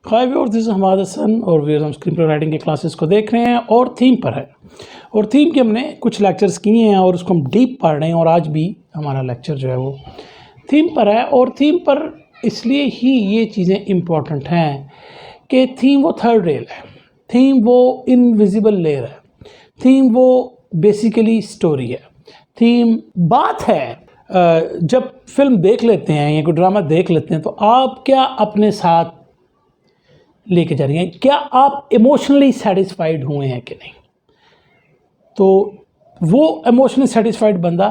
Hi viewers, this is Hamad Hasan और viewers हम screenplay writing के क्लासेस को देख रहे हैं और थीम पर है। और थीम के हमने कुछ लेक्चर्स किए हैं और उसको हम डीप पढ़ रहे हैं और आज भी हमारा लेक्चर जो है वो थीम पर है। और थीम पर इसलिए ही ये चीज़ें इम्पॉर्टेंट हैं कि थीम वो थर्ड रेल है, थीम वो इनविजिबल लेयर है, थीम वो बेसिकली स्टोरी है। थीम बात है जब फिल्म देख लेते हैं या कोई ड्रामा देख लेते हैं तो आप क्या अपने साथ लेके जा रही हैं, क्या आप इमोशनली सेटिस्फाइड हुए हैं कि नहीं। तो वो इमोशनली सेटिस्फाइड बंदा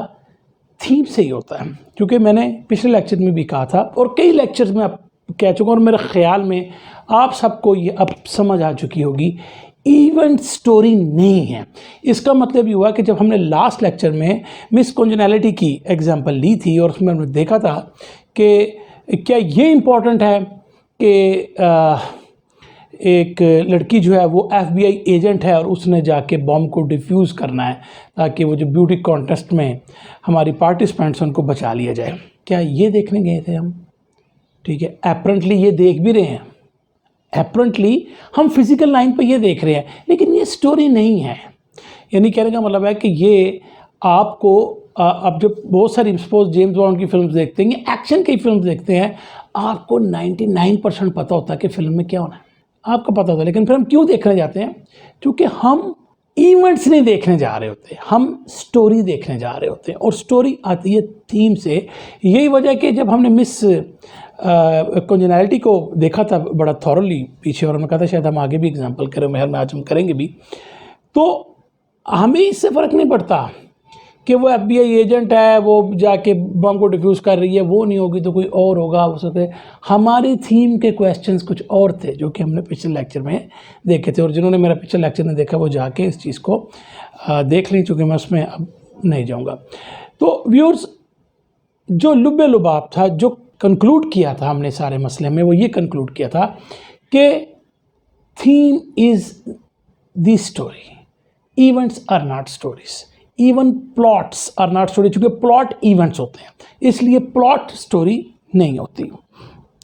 थीम से ही होता है, क्योंकि मैंने पिछले लेक्चर में भी कहा था और कई लेक्चर्स में आप कह चुका हूँ और मेरे ख्याल में आप सबको ये अब समझ आ चुकी होगी, इवेंट स्टोरी नहीं है। इसका मतलब ये हुआ कि जब हमने लास्ट लेक्चर में मिस कॉन्जेनैलिटी की एग्जांपल ली थी और उसमें हमने देखा था कि क्या ये इम्पोर्टेंट है कि एक लड़की जो है वो FBI एजेंट है और उसने जाके बॉम्ब को डिफ्यूज़ करना है ताकि वो जो ब्यूटी कॉन्टेस्ट में हमारी पार्टिसिपेंट्स उनको बचा लिया जाए। क्या ये देखने गए थे हम? ठीक है, एपरेंटली ये देख भी रहे हैं, एपरेंटली हम फिज़िकल लाइन पे ये देख रहे हैं, लेकिन ये स्टोरी नहीं है। यानी कहने का मतलब है कि ये आपको अब जब बहुत सारी सपोज जेम्स बॉन्ड की फिल्म देखते हैं, एक्शन की फिल्म देखते हैं, आपको 99% पता होता है कि फिल्म में क्या होना है, आपको पता होता है। लेकिन फिर हम क्यों देखने जाते हैं? क्योंकि हम इवेंट्स नहीं देखने जा रहे होते, हम स्टोरी देखने जा रहे होते हैं और स्टोरी आती है थीम से। यही वजह कि जब हमने मिस कॉन्जेनैलिटी को देखा था बड़ा थॉरली पीछे और हमने कहा था शायद हम आगे भी एग्जांपल करें, मेहर में आज हम करेंगे भी, तो हमें इससे फ़र्क नहीं पड़ता कि वो FBI एजेंट है, वो जाके बम को डिफ्यूज़ कर रही है, वो नहीं होगी तो कोई और होगा हो सकता है। हमारी थीम के क्वेश्चंस कुछ और थे जो कि हमने पिछले लेक्चर में देखे थे, और जिन्होंने मेरा पिछले लेक्चर नहीं देखा वो जाके इस चीज़ को देख लें, चूँकि मैं उसमें अब नहीं जाऊँगा। तो व्यूअर्स, जो लुब्बे लुबाब था, जो कंक्लूड किया था हमने सारे मसले में, वो ये कंक्लूड किया था कि theme is the story, events are not stories, even plots are not story. चूँकि प्लॉट इवेंट्स होते हैं इसलिए प्लॉट स्टोरी नहीं होती।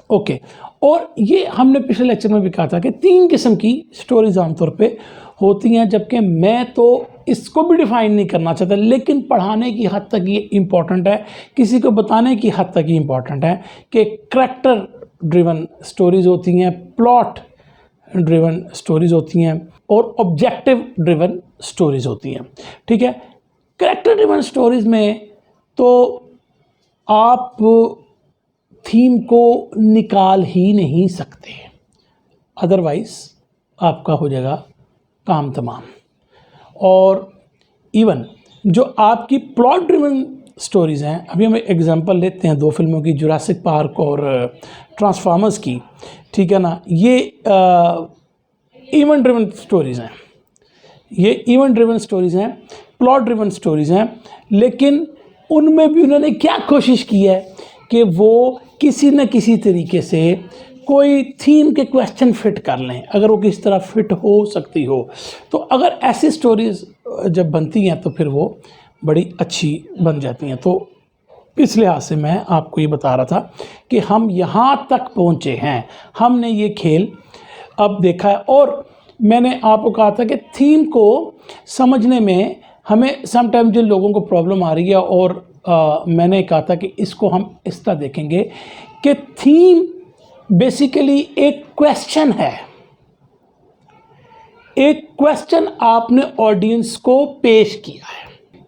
ओके, और ये हमने पिछले लेक्चर में भी कहा था कि 3 किस्म की स्टोरीज आमतौर पे होती हैं, जबकि मैं तो इसको भी डिफाइन नहीं करना चाहता, लेकिन पढ़ाने की हद तक ये इम्पॉर्टेंट है, किसी को बताने की हद तक ये इम्पॉर्टेंट है कि करैक्टर ड्रिवन स्टोरीज होती हैं, प्लॉट ड्रिवन स्टोरीज होती हैं और ऑब्जेक्टिव ड्रिवन स्टोरीज होती हैं। ठीक है, करैक्टर ड्रिवन स्टोरीज में तो आप थीम को निकाल ही नहीं सकते, अदरवाइज आपका हो जाएगा काम तमाम। और इवन जो आपकी प्लॉट ड्रिवन स्टोरीज़ हैं, अभी हम एग्जांपल लेते हैं 2 फिल्मों की, जुरासिक पार्क और ट्रांसफॉर्मर्स की, ठीक है ना। ये इवेंट ड्रिवन स्टोरीज़ हैं, ये इवेंट ड्रिवन स्टोरीज़ हैं, प्लॉट ड्रिवन स्टोरीज़ हैं, लेकिन उनमें भी उन्होंने क्या कोशिश की है कि वो किसी न किसी तरीके से कोई थीम के क्वेश्चन फिट कर लें, अगर वो किस तरह फिट हो सकती हो। तो अगर ऐसी स्टोरीज़ जब बनती हैं तो फिर वो बड़ी अच्छी बन जाती हैं। तो इस लिहाज से मैं आपको ये बता रहा था कि हम यहाँ तक पहुँचे हैं, हमने ये खेल अब देखा है। और मैंने आपको कहा था कि थीम को समझने में हमें समटाइम जिन लोगों को प्रॉब्लम आ रही है, और मैंने कहा था कि इसको हम इस तरह देखेंगे कि थीम बेसिकली एक क्वेश्चन है, एक क्वेश्चन आपने ऑडियंस को पेश किया है।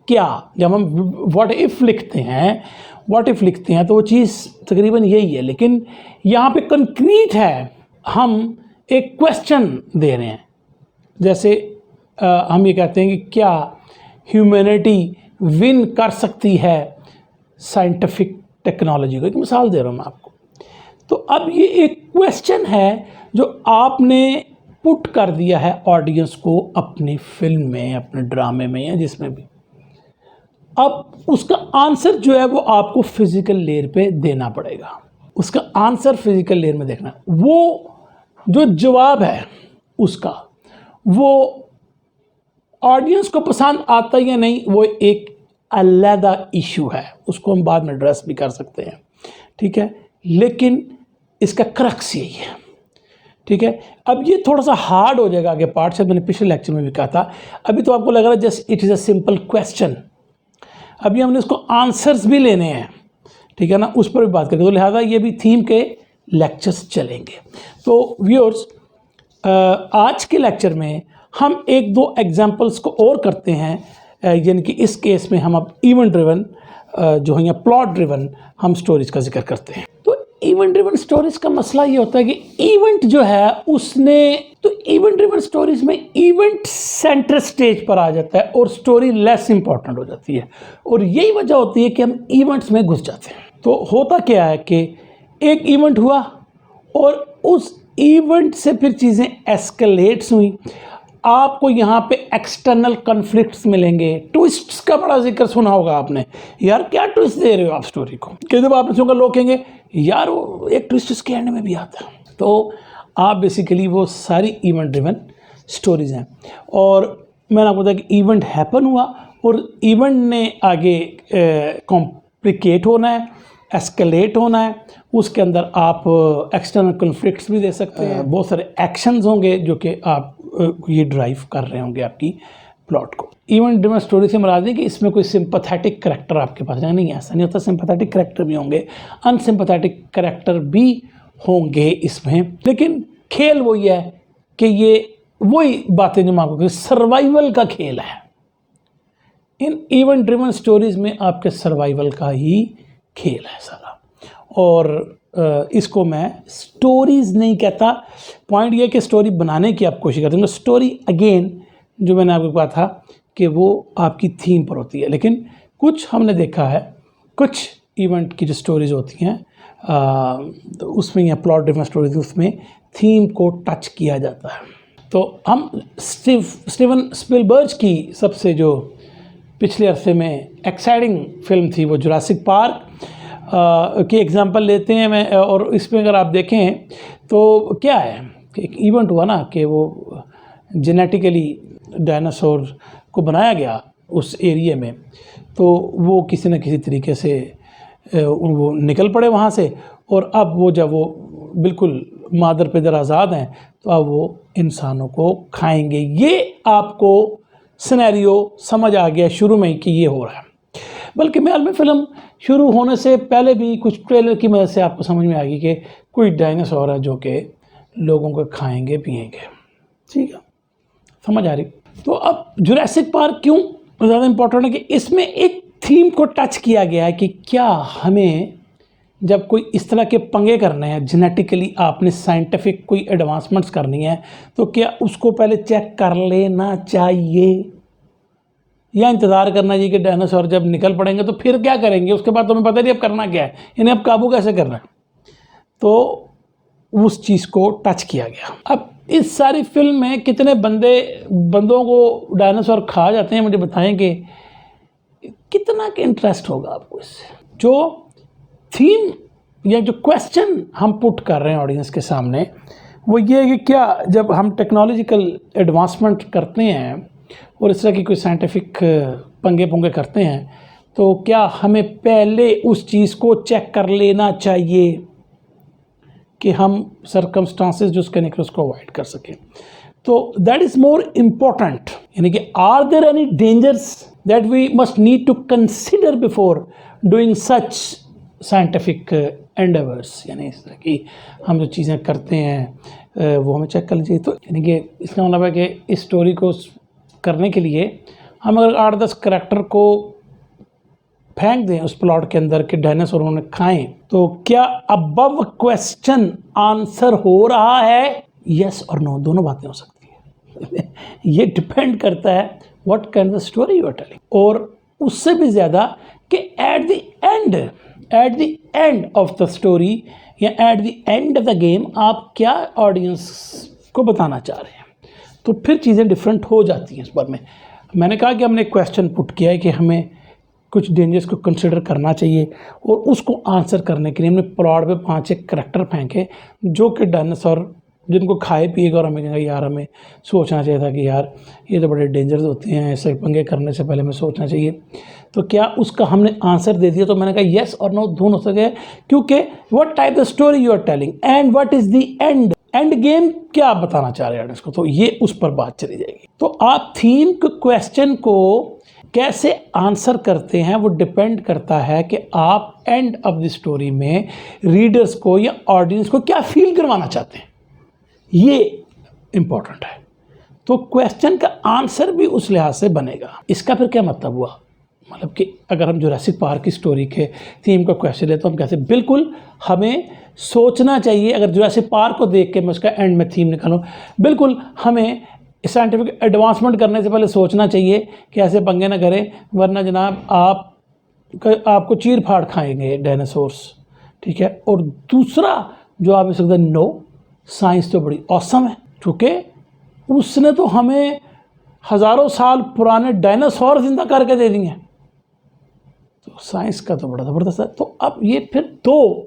क्या, जब हम व्हाट इफ़ लिखते हैं तो वो चीज़ तकरीबन यही है, लेकिन यहाँ पे कंक्रीट है, हम एक क्वेश्चन दे रहे हैं। जैसे हम ये कहते हैं कि क्या ह्यूमैनिटी विन कर सकती है साइंटिफिक टेक्नोलॉजी को, एक मिसाल दे रहा हूँ मैं आपको। तो अब ये एक क्वेश्चन है जो आपने पुट कर दिया है ऑडियंस को अपनी फिल्म में, अपने ड्रामे में या जिसमें भी। अब उसका आंसर जो है वो आपको फिजिकल लेयर पे देना पड़ेगा, उसका आंसर फिजिकल लेयर में देखना। वो जो जवाब है उसका, वो ऑडियंस को पसंद आता या नहीं, वो एक अलग इशू है, उसको हम बाद में एड्रेस भी कर सकते हैं। ठीक है, लेकिन इसका क्रक्स यही है। ठीक है। अब ये थोड़ा सा हार्ड हो जाएगा आगे पार्ट से, मैंने पिछले लेक्चर में भी कहा था। अभी तो आपको लग रहा है just it is a simple question, अभी हमने इसको आंसर्स भी लेने हैं, ठीक है ना, उस पर भी बात करेंगे। तो लिहाजा ये भी थीम के लेक्चर्स चलेंगे। तो व्यूअर्स, आज के लेक्चर में हम एक दो एग्जांपल्स को और करते हैं, यानी कि इस केस में हम अब इवेंट ड्रिवन जो है या प्लॉट ड्रिवन हम स्टोरीज का जिक्र करते हैं। तो इवेंट ड्रिवन स्टोरीज का मसला ये होता है कि इवेंट जो है उसने, तो इवेंट ड्रिवन स्टोरीज में इवेंट सेंटर स्टेज पर आ जाता है और स्टोरी लेस इंपॉर्टेंट हो जाती है, और यही वजह होती है कि हम इवेंट्स में घुस जाते हैं। तो होता क्या है कि एक इवेंट हुआ और उस इवेंट से फिर चीज़ें एस्केलेट्स हुई, आपको यहाँ पे एक्सटर्नल कॉन्फ्लिक्ट्स मिलेंगे। ट्विस्ट्स का बड़ा जिक्र सुना होगा आपने, यार क्या ट्विस्ट दे रहे हो आप स्टोरी को, कई दफ़ा आपने सुना लोग कहेंगे यार वो एक ट्विस्ट उसके एंड में भी आता है। तो आप बेसिकली वो सारी इवेंट ड्रिवन स्टोरीज हैं, और मैंने आपको बताया कि इवेंट हैपन हुआ और इवेंट ने आगे कॉम्प्लिकेट होना है, एस्केलेट होना है, उसके अंदर आप एक्सटर्नल कॉन्फ्लिक्ट्स भी दे सकते हैं, बहुत सारे एक्शंस होंगे जो कि आप ये ड्राइव कर रहे होंगे आपकी प्लॉट को। इवेंट ड्रिवन स्टोरी से मुराद है कि इसमें कोई सिंपैथेटिक करैक्टर आपके पास नहीं, ऐसा नहीं होता। सिंपैथेटिक करैक्टर भी होंगे, अनसिंपैथेटिक करैक्टर भी होंगे इसमें, लेकिन खेल वही है कि ये वही बातें जो मैं आपको, सर्वाइवल का खेल है। इन इवेंट ड्रिवन स्टोरीज में आपके सर्वाइवल का ही खेल है सारा, और इसको मैं स्टोरीज नहीं कहता। पॉइंट ये कि स्टोरी बनाने की आप कोशिश करते हैं। स्टोरी अगेन जो मैंने आपको कहा था कि वो आपकी थीम पर होती है, लेकिन कुछ हमने देखा है कुछ इवेंट की जो स्टोरीज होती हैं तो उसमें या प्लॉट ड्रिवन स्टोरीज उसमें थीम को टच किया जाता है। तो हम स्टीवन स्पिलबर्ग की सबसे जो पिछले अरसे में एक्साइटिंग फिल्म थी वो जुरासिक पार्क की एग्जांपल लेते हैं मैं, और इसमें अगर आप देखें तो क्या है कि एक इवेंट हुआ ना कि वो जेनेटिकली डायनासोर को बनाया गया उस एरिया में, तो वो किसी न किसी तरीके से वो निकल पड़े वहाँ से, और अब वो जब वो बिल्कुल मादर पिदर आज़ाद हैं तो अब वो इंसानों को खाएंगे। ये आपको सिनेरियो समझ आ गया शुरू में ही कि ये हो रहा है, बल्कि मेरे में फ़िल्म शुरू होने से पहले भी कुछ ट्रेलर की मदद से आपको समझ में आ गई कि कोई डायनासोर है जो कि लोगों को खाएंगे पिएंगे। ठीक है, समझ आ रही। तो अब जुरासिक पार्क क्यों ज़्यादा इम्पोर्टेंट है कि इसमें एक थीम को टच किया गया है कि क्या हमें जब कोई इस तरह के पंगे करने हैं, जेनेटिकली आपने साइंटिफिक कोई एडवांसमेंट्स करनी है, तो क्या उसको पहले चेक कर लेना चाहिए या इंतज़ार करना चाहिए कि डायनासोर जब निकल पड़ेंगे तो फिर क्या करेंगे, उसके बाद तुम्हें पता नहीं अब करना क्या है, इन्हें अब काबू कैसे करना है। तो उस चीज़ को टच किया गया। अब इस सारी फिल्म में कितने बंदों को डायनासोर खा जाते हैं, मुझे बताएं कि कितना का इंटरेस्ट होगा आपको इससे। जो थीम या जो क्वेश्चन हम पुट कर रहे हैं ऑडियंस के सामने वो ये है कि क्या जब हम टेक्नोलॉजिकल एडवांसमेंट करते हैं और इस तरह की कोई साइंटिफिक पंगे करते हैं तो क्या हमें पहले उस चीज़ को चेक कर लेना चाहिए कि हम सर्कमस्टांसेस जो उसके निकले उसको अवॉइड कर सकें। तो दैट इज़ मोर इम्पोर्टेंट, यानी कि are there any dangers that we must need to consider before doing such scientific endeavours, यानी इस तरह की हम जो चीज़ें करते हैं वो हमें चेक कर लीजिए। तो यानी कि इसका मतलब है कि इस स्टोरी को करने के लिए हम अगर 8-10 करैक्टर को फेंक दें उस प्लॉट के अंदर कि डायनासोर उन्होंने खाएं, तो क्या अबव क्वेश्चन आंसर हो रहा है? यस और नो, दोनों बातें हो सकती है। ये डिपेंड करता है what kind of story you are telling, और उससे भी ज़्यादा कि at the end of the story या at the end of the game आप क्या ऑडियंस को बताना चाह रहे हैं। तो फिर चीज़ें डिफरेंट हो जाती हैं इस बार में। मैंने कहा कि हमने एक क्वेश्चन पुट किया है कि हमें कुछ डेंजर्स को कंसिडर करना चाहिए, और उसको आंसर करने के लिए हमने प्लॉट पे 5-6 करैक्टर फेंके जो कि डायनासोर जिनको खाए पिएगा, और हमें कहा यार हमें सोचना चाहिए था कि यार ये तो बड़े डेंजर्स होते हैं, ऐसे पंगे करने से पहले हमें सोचना चाहिए। तो क्या उसका हमने आंसर दे दिया? तो मैंने कहा येस और नो दोनों हो सके, क्योंकि what type the story you are telling and what is the end end game क्या आप बताना चाह रहे हैं ऑडियंस को, तो ये उस पर बात चली जाएगी। तो आप थीम के क्वेश्चन को कैसे आंसर करते हैं वो डिपेंड करता है कि आप एंड ऑफ द स्टोरी में रीडर्स को या ऑडियंस को क्या फील करवाना चाहते हैं, ये इंपॉर्टेंट है। तो क्वेश्चन का आंसर भी उस लिहाज से बनेगा। इसका फिर क्या मतलब हुआ, मतलब कि अगर हम जुरासिक पार्क की स्टोरी के थीम का क्वेश्चन ले तो हम कैसे, बिल्कुल हमें सोचना चाहिए। अगर जुरासिक पार्क को देख के मैं उसका एंड में थीम निकालूं, बिल्कुल हमें साइंटिफिक एडवांसमेंट करने से पहले सोचना चाहिए कि ऐसे पंगे ना करें, वरना जनाब आपको चीर फाड़ खाएंगे डायनासोर्स, ठीक है। और दूसरा जो आप सकते हैं, नो, साइंस तो बड़ी औसम है, क्योंकि उसने तो हमें हज़ारों साल पुराने डायनासोर जिंदा करके दे दिए हैं, तो साइंस का तो बड़ा ज़बरदस्त है। तो अब ये फिर दो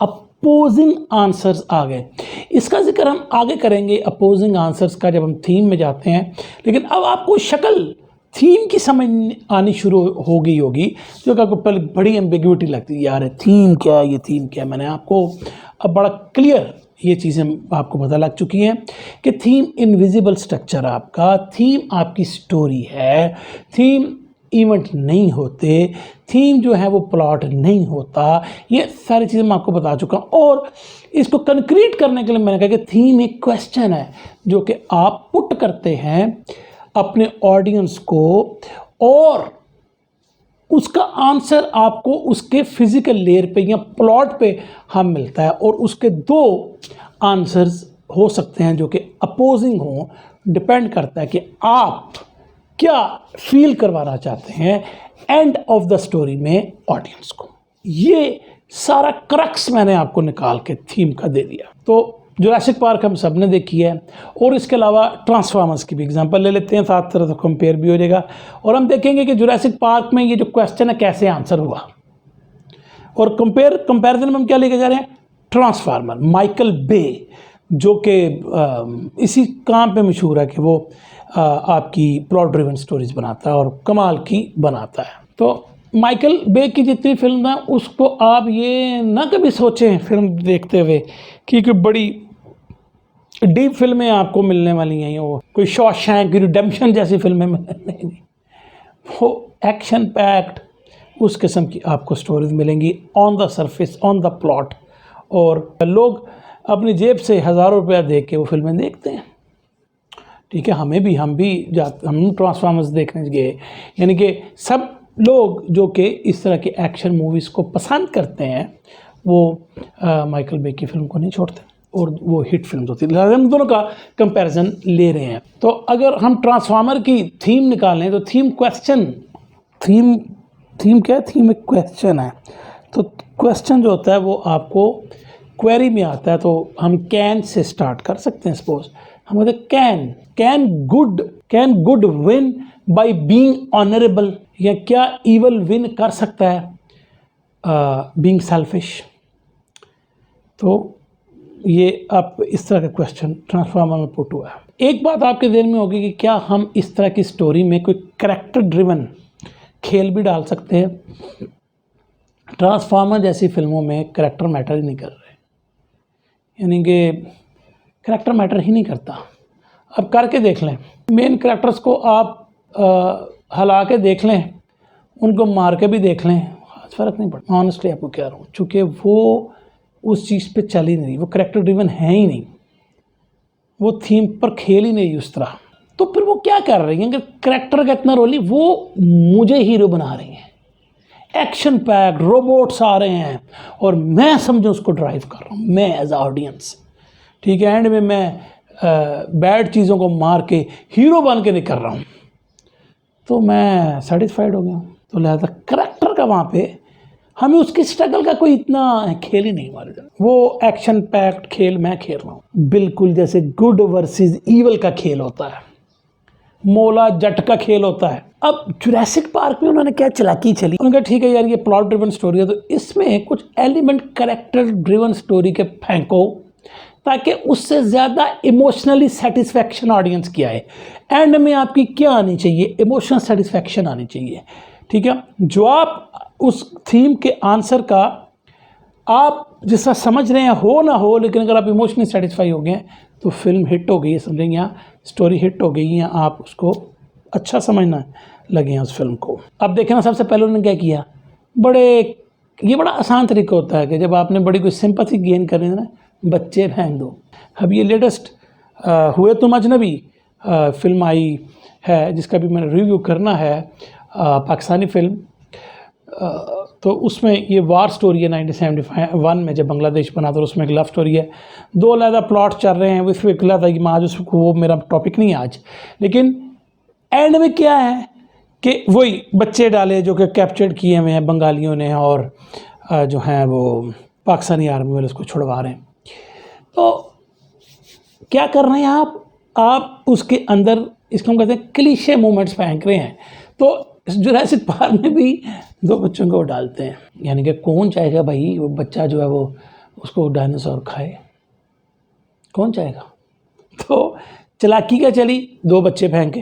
अपोजिंग आंसर्स आ गए। इसका जिक्र हम आगे करेंगे अपोजिंग आंसर्स का, जब हम थीम में जाते हैं। लेकिन अब आपको शक्ल थीम की समझ आनी शुरू हो गई होगी, जो कि आपको पहले बड़ी एम्बिग्विटी लगती है, यार थीम क्या है, ये थीम क्या है। मैंने आपको अब बड़ा क्लियर ये चीज़ें आपको पता लग चुकी हैं कि थीम इनविजिबल स्ट्रक्चर आपका, थीम आपकी स्टोरी है, थीम इवेंट नहीं होते, थीम जो है वो प्लॉट नहीं होता। ये सारी चीज़ें मैं आपको बता चुका हूँ। और इसको कंक्रीट करने के लिए मैंने कहा कि थीम एक क्वेश्चन है जो कि आप पुट करते हैं अपने ऑडियंस को, और उसका आंसर आपको उसके फिजिकल लेयर पे या प्लॉट पे हम मिलता है। और उसके दो आंसर्स हो सकते हैं जो कि अपोजिंग हों, डिपेंड करता है कि आप क्या फील करवाना चाहते हैं एंड ऑफ द स्टोरी में ऑडियंस को। ये सारा क्रक्स मैंने आपको निकाल के थीम का दे दिया। तो जुरासिक पार्क हम सब ने देखी है, और इसके अलावा ट्रांसफॉर्मर्स की भी एग्जांपल ले लेते हैं, साथ तरह से कंपेयर भी हो जाएगा। और हम देखेंगे कि जुरासिक पार्क में ये जो क्वेश्चन है कैसे आंसर हुआ, और कंपैरिजन में हम क्या लेके जा रहे हैं, ट्रांसफार्मर। माइकल बे जो कि इसी काम पे मशहूर है कि वो आपकी प्लॉट ड्रिवन स्टोरीज बनाता है और कमाल की बनाता है। तो माइकल बे की जितनी फिल्म है उसको आप ये ना कभी सोचें फिल्म देखते हुए कि कोई बड़ी डीप फिल्में आपको मिलने वाली हैं, वो कोई शॉशैंक रिडेम्पशन जैसी फिल्में नहीं, वो एक्शन पैक्ड उस किस्म की आपको स्टोरीज मिलेंगी on the surface, on the plot. और लोग अपनी जेब से हज़ारों रुपया दे के वो फिल्में देखते हैं, ठीक है। हम ट्रांसफॉर्मर्स देखने गए, यानी कि सब लोग जो कि इस तरह की एक्शन मूवीज़ को पसंद करते हैं वो माइकल बे की फिल्म को नहीं छोड़ते, और वो हिट फिल्म होती है। लिहाजा हम दोनों का कंपैरिजन ले रहे हैं। तो अगर हम ट्रांसफॉर्मर की थीम निकालें तो थीम क्वेश्चन, थीम क्या है, थीम एक क्वेश्चन है। तो क्वेश्चन जो होता है वो आपको क्वेरी में आता है। तो हम कैन से स्टार्ट कर सकते हैं। सपोज हम कहते हैं can good win by being honourable, या क्या इवल विन कर सकता है बीइंग सेल्फिश। तो ये आप इस तरह का क्वेश्चन ट्रांसफॉर्मर में पुट हुआ है। एक बात आपके ध्यान में होगी कि क्या हम इस तरह की स्टोरी में कोई कैरेक्टर ड्रिवन खेल भी डाल सकते हैं। ट्रांसफॉर्मर जैसी फिल्मों में कैरेक्टर मैटर ही नहीं कर रहे, यानी कि कैरेक्टर मैटर ही नहीं करता। अब करके देख लें, मेन कैरेक्टर्स को आप हला के देख लें, उनको मार के भी देख लें, फ़र्क नहीं पड़ता। ऑनेस्टली आपको कह रहा हूँ, चूँकि वो उस चीज़ पे चल ही नहीं, वो कैरेक्टर ड्रिवन है ही नहीं, वो थीम पर खेल ही नहीं उस तरह। तो फिर वो क्या कर रही हैं, अगर कैरेक्टर का इतना रोल ही, वो मुझे हीरो बना रही हैं, एक्शन पैक रोबोट्स आ रहे हैं और मैं समझो उसको ड्राइव कर रहा हूँ, मैं एज ऑडियंस, ठीक है। एंड में मैं बैड चीज़ों को मार के हीरो बन के निकल रहा हूँ, तो मैं सेटिस्फाइड हो गया हूँ। तो लिहाजा करैक्टर का वहाँ पे हमें उसकी स्ट्रगल का कोई इतना खेल ही नहीं मारे, वो एक्शन पैक्ड खेल मैं खेल रहा हूँ, बिल्कुल जैसे गुड वर्सेस ईवल का खेल होता है, मोला जट का खेल होता है। अब जुरासिक पार्क में उन्होंने क्या चालाकी चली, उन्होंने कहा ठीक है यार ये प्लॉट ड्रिवन स्टोरी है, तो इसमें कुछ एलिमेंट कैरेक्टर ड्रिवन स्टोरी के फेंको ताकि उससे ज़्यादा इमोशनली सेटिस्फैक्शन ऑडियंस की आए। एंड में आपकी क्या आनी चाहिए, इमोशनल सेटिस्फैक्शन आनी चाहिए, ठीक है। जो आप उस थीम के आंसर का आप जिस तरह समझ रहे हैं हो ना हो, लेकिन अगर आप इमोशनली सेटिस्फाई हो गए तो फिल्म हिट हो गई है, समझेंगे यहाँ स्टोरी हिट हो गई है, आप उसको अच्छा समझना लगे हैं उस फिल्म को। अब देखें ना, सबसे पहले उन्होंने क्या किया, ये बड़ा आसान तरीका होता है कि जब आपने बड़ी कोई सिंपैथी गेन करनी है ना, बच्चे फेंक दो। अब ये लेटेस्ट हुए तुम अजनबी फिल्म आई है, जिसका भी मैंने रिव्यू करना है, पाकिस्तानी फिल्म। तो उसमें ये वार स्टोरी है 1971 में जब बांग्लादेश बना, तो उसमें एक लव स्टोरी है, दो अलग प्लॉट चल रहे हैं। उसमें गलत है कि आज उसको, वो मेरा टॉपिक नहीं है आज, लेकिन एंड में क्या है कि वही बच्चे डाले जो कि कैप्चर्ड किए हुए हैं बंगालियों ने, और जो हैं वो पाकिस्तानी आर्मी वाले उसको छुड़वा रहे हैं। तो क्या कर रहे हैं आप उसके अंदर, इसको हम कहते हैं क्लीशे मोमेंट्स फेंक रहे हैं। तो जुरासिक पार्क में भी दो बच्चों को डालते हैं, यानी कि कौन चाहेगा भाई वो बच्चा जो है वो उसको डायनासोर खाए, कौन चाहेगा। तो चालाकी क्या चली, दो बच्चे फेंके,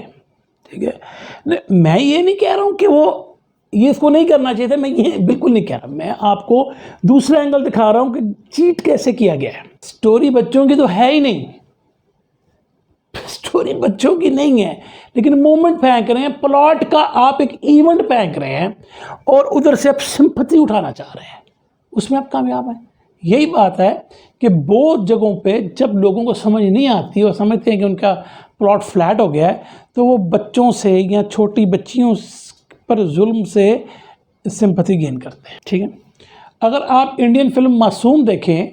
ठीक है। मैं ये नहीं कह रहा हूँ कि वो ये इसको नहीं करना चाहिए था, मैं ये बिल्कुल नहीं कह रहा, मैं आपको दूसरा एंगल दिखा रहा हूँ कि चीट कैसे किया गया है। स्टोरी बच्चों की तो है ही नहीं, स्टोरी बच्चों की नहीं है, लेकिन मोमेंट फेंक रहे हैं, प्लॉट का आप एक इवेंट फेंक रहे हैं और उधर से आप सिंपैथी उठाना चाह रहे हैं, उसमें आप कामयाब हैं। यही बात है कि बहुत जगहों पे जब लोगों को समझ नहीं आती और समझते हैं कि उनका प्लॉट फ्लैट हो गया है, तो वो बच्चों से या छोटी बच्चियों पर जुल्म से सिंपैथी गेन करते हैं, ठीक है। अगर आप इंडियन फिल्म मासूम देखें,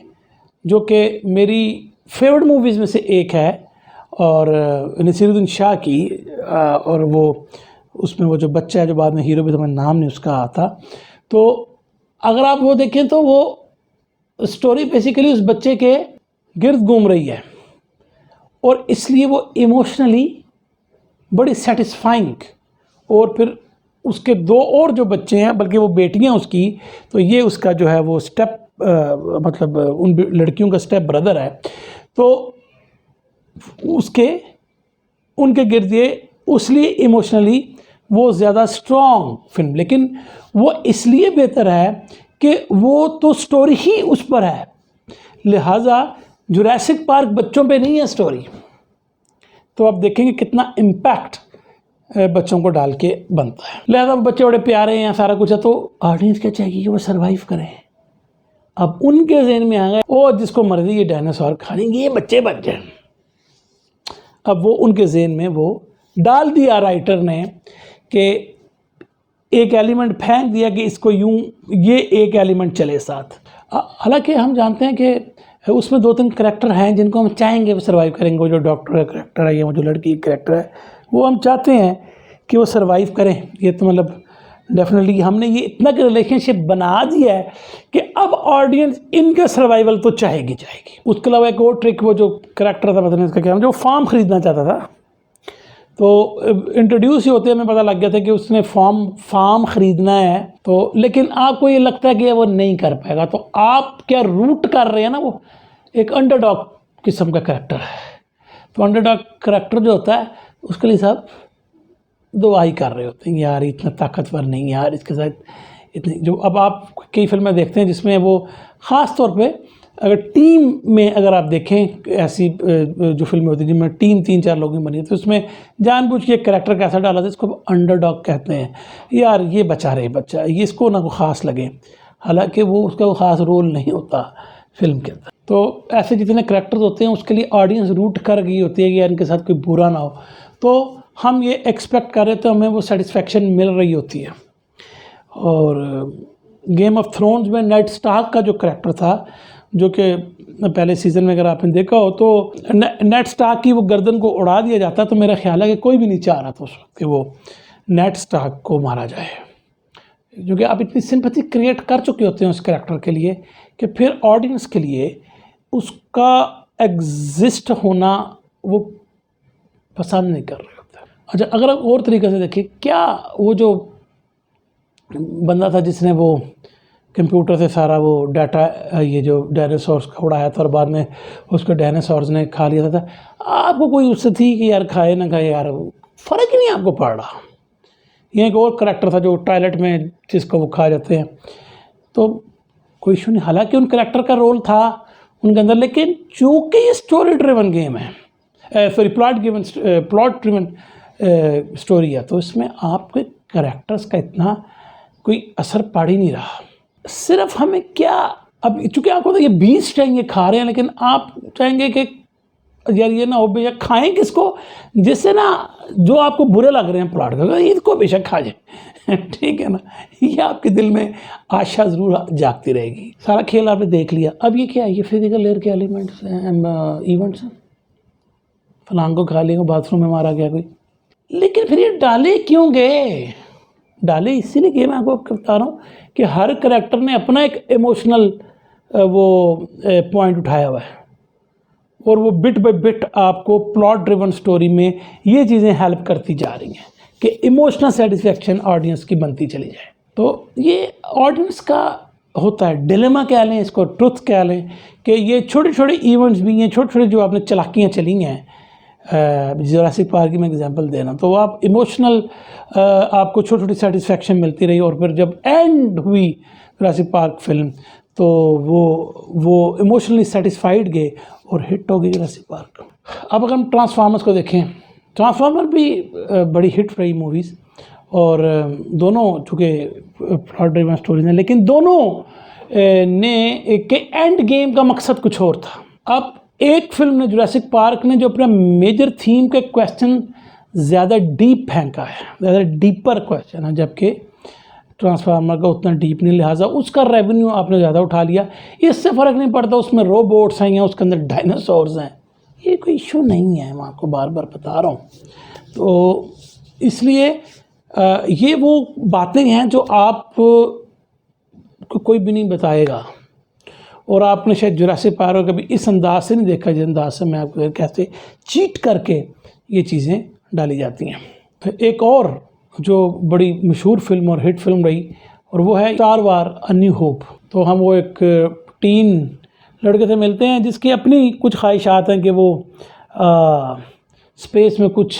जो कि मेरी फेवरेट मूवीज़ में से एक है, और नसीरुद्दीन शाह की, और वो उसमें वो जो बच्चा है जो बाद में हीरो भी, तो मैं नाम नहीं उसका आता, तो अगर आप वो देखें तो वो स्टोरी बेसिकली उस बच्चे के गिर्द घूम रही है, और इसलिए वो इमोशनली बड़ी सेटिस्फाइंग। और फिर उसके दो और जो बच्चे हैं, बल्कि वो बेटियां उसकी, तो ये उसका जो है वो स्टेप मतलब उन लड़कियों का स्टेप ब्रदर है, तो उनके गिर्द ये, उसलिए इमोशनली वो ज़्यादा स्ट्रॉन्ग फिल्म। लेकिन वो इसलिए बेहतर है कि वो तो स्टोरी ही उस पर है, लिहाजा जुरासिक पार्क बच्चों पे नहीं है स्टोरी। तो आप देखेंगे कितना इम्पैक्ट बच्चों को डाल के बनता है। लिहाजा बच्चे बड़े प्यारे हैं, सारा कुछ है, तो ऑडियंस क्या चाहिए कि वो सर्वाइव करें। अब उनके जहन में आ गए ओ जिसको मर्जी ये डायनासोर खा लेंगे, ये बच्चे बच जाए। अब वो उनके जहन में वो डाल दिया राइटर ने कि एक एलिमेंट फेंक दिया कि इसको यूं, ये एक एलिमेंट चले साथ। हालांकि हम जानते हैं कि उसमें दो तीन करैक्टर हैं जिनको हम चाहेंगे वो सर्वाइव करेंगे। वो जो डॉक्टर का करैक्टर है या वो जो लड़की का करैक्टर है, वो हम चाहते हैं कि वो सर्वाइव करें। ये तो मतलब डेफिनेटली हमने ये इतना कि रिलेशनशिप बना दिया है कि अब ऑडियंस इनके सर्वाइवल तो चाहेगी। उसके अलावा एक और ट्रिक, वो जो करैक्टर था, पता नहीं इसका क्या नाम, जो फार्म खरीदना चाहता था, तो इंट्रोड्यूस ही होते हमें पता लग गया था कि उसने फार्म खरीदना है। तो लेकिन आपको ये लगता है कि वो नहीं कर पाएगा, तो आप क्या रूट कर रहे हैं ना, वो एक अंडरडॉग किस्म का करैक्टर है। तो अंडरडॉग करैक्टर जो होता है उसके लिए सब दुआई कर रहे होते हैं, यार इतना ताकतवर नहीं, यार इसके साथ इतनी जो। अब आप कई फिल्में देखते हैं जिसमें वो ख़ास तौर पे अगर टीम में, अगर आप देखें ऐसी जो फिल्में होती हैं जिनमें टीम 3-4 लोगों की बनी है, तो उसमें जानबूझ के कैरेक्टर कैसा डाला था, इसको अंडरडॉग कहते हैं। यार ये बचा रहे बच्चा, ये इसको ना को ख़ास लगे, हालांकि वो उसका वो ख़ास रोल नहीं होता फिल्म के अंदर। तो ऐसे जितने करैक्टर्स होते हैं उसके लिए ऑडियंस रूट कर गई होती है कि यार इनके साथ कोई बुरा ना हो, तो हम ये एक्सपेक्ट कर रहे थे, हमें वो सेटिस्फेक्शन मिल रही होती है। और गेम ऑफ थ्रोन्स में नेड स्टार्क का जो करैक्टर था, जो कि पहले सीज़न में अगर आपने देखा हो, तो नेड स्टार्क की वो गर्दन को उड़ा दिया जाता, तो मेरा ख्याल है कि कोई भी नहीं चाह रहा था उस वक्त कि वो नेड स्टार्क को मारा जाए, क्योंकि आप इतनी सिंपैथी क्रिएट कर चुके होते हैं उस करैक्टर के लिए कि फिर ऑडियंस के लिए उसका एग्जिस्ट होना वो पसंद नहीं कर रहे होते। अच्छा, अगर आप और तरीके से देखिए, क्या वो जो बंदा था जिसने वो कंप्यूटर से सारा वो डाटा, ये जो डायनासोर्स का उड़ाया था और बाद में उसको डायनासोर्स ने खा लिया था, आपको कोई उससे थी कि यार खाए ना खाए, यार फ़र्क ही नहीं आपको पड़ रहा। ये एक और करैक्टर था जो टॉयलेट में जिसको वो खा जाते हैं, तो कोई इशू नहीं। हालांकि उन करेक्टर का रोल था उनके अंदर, लेकिन चूँकि ये स्टोरी ड्रिवन गेम है, सॉरी प्लॉट ड्रिवन स्टोरी है, तो इसमें आपके करेक्टर्स का इतना कोई असर पड़ ही नहीं रहा। सिर्फ हमें क्या, अब चूँकि आपको तो ये बीस चाहेंगे खा रहे हैं, लेकिन आप चाहेंगे कि यार ये ना हो भैया खाएं किसको, जिससे ना जो आपको बुरे लग रहे हैं प्लॉट का, इसको बेशक खा जाए ठीक है ना, ये आपके दिल में आशा ज़रूर जागती रहेगी। सारा खेल आपने देख लिया। अब ये क्या है, ये फिजिकल लेयर के एलिमेंट्स हैं, इवेंट्स हैं, फलांग को खा लिया, बाथरूम में मारा गया कोई, लेकिन फिर ये डाले क्यों गए? डाले इसीलिए गए, मैं आपको बता रहा हूँ कि हर करेक्टर ने अपना एक इमोशनल वो पॉइंट उठाया हुआ है, और वो बिट बाय बिट आपको प्लॉट ड्रिवन स्टोरी में ये चीज़ें हेल्प करती जा रही हैं कि इमोशनल सेटिस्फेक्शन ऑडियंस की बनती चली जाए। तो ये ऑडियंस का होता है डिलेमा, कह लें इसको, ट्रुथ कह लें, कि ये छोटे छोटे इवेंट्स भी हैं, छोटे छोटे जो आपने चालाकियाँ चली हैं, जुरासिक पार्क की मैं एग्जांपल दे रहा हूँ, तो आप इमोशनल आपको छोटी छोटी सेटिस्फेक्शन मिलती रही, और फिर जब एंड हुई जुरासिक पार्क फिल्म तो वो इमोशनली सेटिस्फाइड गए और हिट हो गई जुरासिक पार्क। अब अगर हम ट्रांसफार्मर्स को देखें, ट्रांसफार्मर भी बड़ी हिट रही मूवीज़, और दोनों चूँकि प्लॉट ड्रिवन स्टोरीज हैं, लेकिन दोनों ने के एंड गेम का मकसद कुछ और था। अब एक फिल्म ने, जुरासिक पार्क ने, जो अपना मेजर थीम के क्वेश्चन ज़्यादा डीप फेंका है, ज़्यादा डीपर क्वेश्चन है, जबकि ट्रांसफार्मर का उतना डीप नहीं, लिहाजा उसका रेवेन्यू आपने ज़्यादा उठा लिया। इससे फ़र्क नहीं पड़ता उसमें रोबोट्स हैं या उसके अंदर डायनासोर्स हैं, ये कोई इशू नहीं है, मैं आपको बार बार बता रहा हूँ। तो इसलिए ये वो बातें हैं जो आप को कोई भी नहीं बताएगा, और आपने शायद जुरासिक पार्क कभी इस अंदाज से नहीं देखा जिस अंदाज से मैं आपको कैसे चीट करके ये चीज़ें डाली जाती हैं। फिर एक और जो बड़ी मशहूर फिल्म और हिट फिल्म रही, और वो है star war a new hope. तो हम वो एक टीन लड़के से मिलते हैं जिसकी अपनी कुछ ख्वाहिशात हैं कि वो स्पेस में कुछ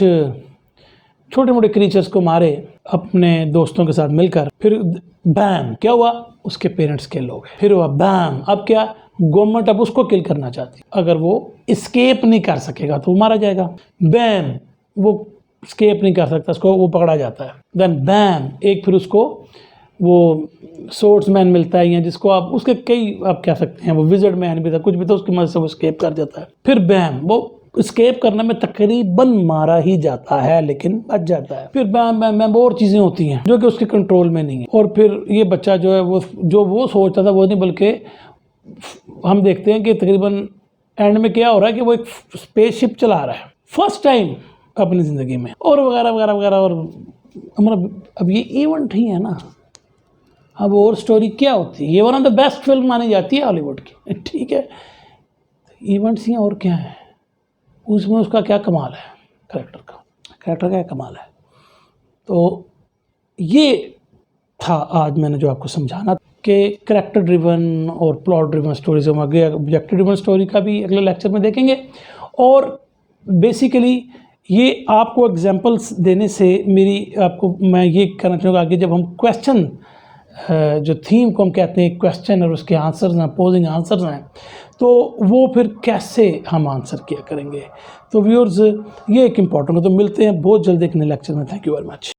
छोटे मोटे क्रीचर्स को मारे अपने दोस्तों के साथ मिलकर। फिर बैम, क्या हुआ, उसके पेरेंट्स किल हो गए। फिर हुआ बैम, अब क्या, गवर्नमेंट अब उसको किल करना चाहती, अगर वो इस्केप नहीं कर सकेगा तो वो मारा जाएगा। बैम, वो स्केप नहीं कर सकता, उसको वो पकड़ा जाता है। देन बैम, एक फिर उसको वो सोर्ट्समैन मिलता है, या जिसको आप उसके कई आप कह सकते हैं, वो विज़र्ड मैन भी था, कुछ भी था, उसकी मदद से वो स्केप कर जाता है। फिर बैम, वो स्केप करने में तकरीबन मारा ही जाता है लेकिन बच जाता है। फिर बैम बैम बैम और चीज़ें होती हैं जो कि उसके कंट्रोल में नहीं है, और फिर ये बच्चा जो है वो सोचता था वो नहीं, बल्कि हम देखते हैं कि तकरीबन एंड में क्या हो रहा है कि वो एक स्पेसशिप चला रहा है फर्स्ट टाइम अपनी ज़िंदगी में, और वगैरह वगैरह वगैरह। और मतलब अब ये इवेंट ही है ना, अब और स्टोरी क्या होती है, ये one of the best film मानी जाती है हॉलीवुड की, ठीक है, इवेंट्स ही और क्या है, उसमें उसका क्या कमाल है, करेक्टर का क्या कमाल है। तो ये था आज मैंने जो आपको समझाना कि करेक्टर ड्रिवन और प्लॉट ड्रिवन स्टोरीज हम आगे ऑब्जेक्टिव ड्रिवन स्टोरी का भी अगले लेक्चर में देखेंगे। और बेसिकली ये आपको एग्जांपल्स देने से मैं ये कहना चाहूँगा, आगे जब हम क्वेश्चन जो थीम को हम कहते हैं क्वेश्चन और उसके आंसर्स हैं, अपोजिंग आंसर्स हैं, तो वो फिर कैसे हम आंसर किया करेंगे। तो व्यूअर्स, ये एक इम्पॉर्टेंट है। तो मिलते हैं बहुत जल्दी एक नए लेक्चर में। Thank you very much.